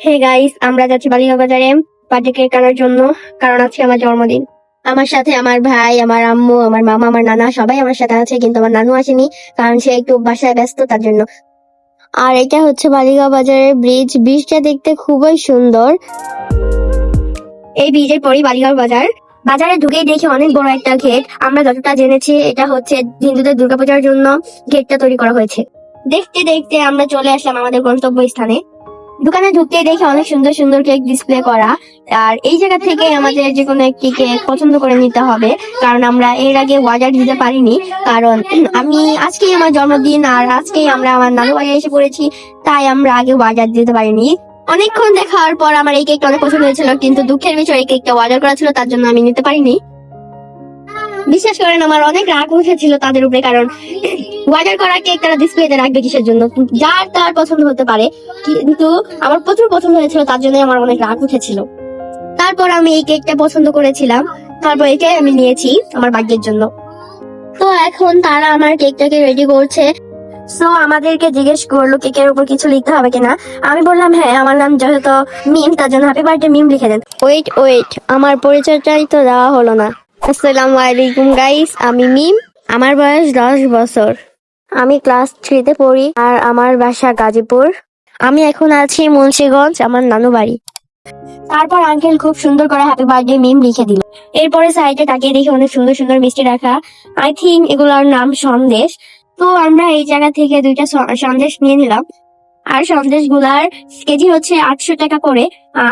Hey guys, আমরা যাচ্ছি বালিগঞ্জ বাজারে বার্থডে কেক আনার জন্য, কারণ আজকে আমার জন্মদিন। আমার সাথে আমার ভাই, আমার আম্মু, আমার মামা, আমার নানা সবাই আমার সাথে আছে, কিন্তু আমার নানু আসেনি কারণ সে একটু বাসায় ব্যস্ত, তার জন্য। আর এটা হচ্ছে বালিগঞ্জ বাজারের ব্রিজ। ব্রিজটা দেখতে খুবই সুন্দর। এই ব্রিজের পরই বালিগঞ্জ বাজার। বাজারে ঢুকেই দেখি অনেক বড় একটা গেট। আমরা যতটা জেনেছি এটা হচ্ছে হিন্দুদের দুর্গাপূজার জন্য গেটটা তৈরি করা হয়েছে। দেখতে দেখতে আমরা চলে আসলাম আমাদের গন্তব্য স্থানে। দোকানে ঢুকতেই দেখি অনেক সুন্দর সুন্দর কেক ডিসপ্লে করা। আর এই জায়গা থেকে আমাদের যে কোনো একটি কেক পছন্দ করে নিতে হবে, কারণ আমরা এর আগে অর্ডার দিতে পারিনি। কারণ আজকেই আমার জন্মদিন, আর আজকেই আমরা আমার নানু বাড়ি এসে পড়েছি, তাই আমরা আগে অর্ডার দিতে পারিনি। অনেকক্ষণ দেখার পর আমার এই কেকটা অনেক পছন্দ হয়েছিল, কিন্তু দুঃখের বিষয় এই কেকটা অর্ডার করা ছিল, তার জন্য আমি নিতে পারিনি। বিশ্বাস করেন, আমার অনেক রাগ উঠেছিল তাদের উপরে, কারণ অর্ডার করা কেক তারা ডিসপ্লেতে রাখবে কিসের জন্য? যার তার পছন্দ হতে পারে, কিন্তু আমার প্রচুর পছন্দ হয়েছিল, তার জন্য আমার অনেক রাগ উঠেছিল। তারপর আমি এই কেকটা পছন্দ করেছিলাম, তারপর এটাই আমি নিয়েছি আমার বার্থডের জন্য। তো এখন তারা আমার কেকটাকে রেডি করছে। সো আমাদেরকে জিজ্ঞেস করলো কেকের উপর কিছু লিখতে হবে কিনা। আমি বললাম হ্যাঁ, আমার নাম যেহেতু মিম, তার জন্য হ্যাপি বার্থডে মিম লিখে দেন। ওয়েট, আমার পরিচয়টাই তো দেওয়া হলো না। আসসালামু আলাইকুম গাইস, আমি মিম। আমার বয়স 10 বছর। আমি ক্লাস 3-তে পড়ি, আর আমার বাসা গাজীপুর। আমি এখন আছি মুন্সিগঞ্জ, আমার নানু বাড়ি। তারপর আঙ্কেল খুব সুন্দর করে হ্যাপি বার্থডে মিম লিখে দিল। এরপরে সাইডে তাকিয়ে দেখি অনেক সুন্দর সুন্দর মিষ্টি রাখা। আই থিঙ্ক এগুলোর নাম সন্দেশ। তো আমরা এই জায়গা থেকে 2টা সন্দেশ নিয়ে নিলাম। আর সন্দেশ গুলার কেজি হচ্ছে 800 টাকা করে।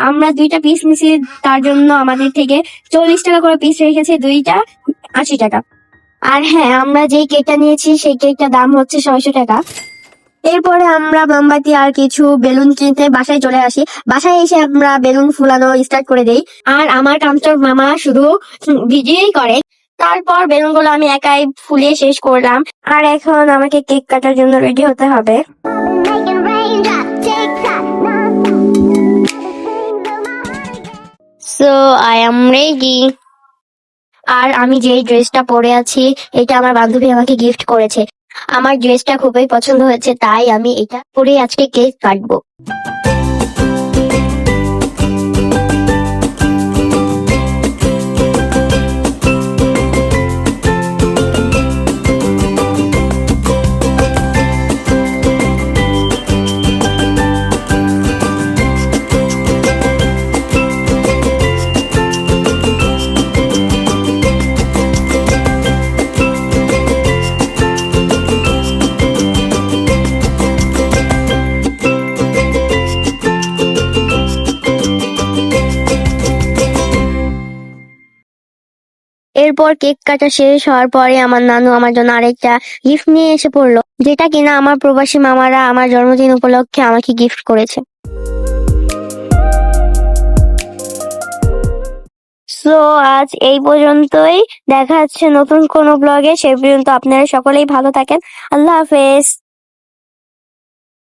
আমরা 2টা পিস নিছি, তার জন্য আমাদের থেকে 40 টাকা করে পিস রেখেছে, 2টা 80 টাকা। আর হ্যাঁ, আমরা যেই কেকটা নিয়েছি সেই কেকটার দাম হচ্ছে 600 টাকা। এরপরে আমরা মোমবাতি আর কিছু বেলুন কিনতে বাসায় চলে আসি। বাসায় এসে আমরা বেলুন ফুলানো স্টার্ট করে দেই, আর আমার কামচোর মামা শুধু ভিডিওই করে। তারপর বেলুন গুলো আমি একাই ফুলিয়ে শেষ করলাম, আর এখন আমাকে কেক কাটার জন্য রেডি হতে হবে। So I am ready. আর আমি যেই ড্রেসটা পরে আছি, এটা আমার বান্ধবী আমাকে গিফট করেছে। আমার ড্রেসটা খুবই পছন্দ হয়েছে, তাই আমি এটা পরে আজকে কেক কাটবো। এরপর কেক কাটা শেষ হওয়ার পরে আমার নানু আমার জন্য আরেকটা গিফট নিয়ে এসে পড়লো, যেটা কিনা আমার প্রবাসী মামারা আমার জন্মদিন উপলক্ষে আমাকে গিফট করেছে। সো আজ এই পর্যন্তই। দেখা হচ্ছে নতুন কোনো ব্লগে। সেই পর্যন্ত আপনারা সকলেই ভালো থাকেন। আল্লাহ হাফেজ।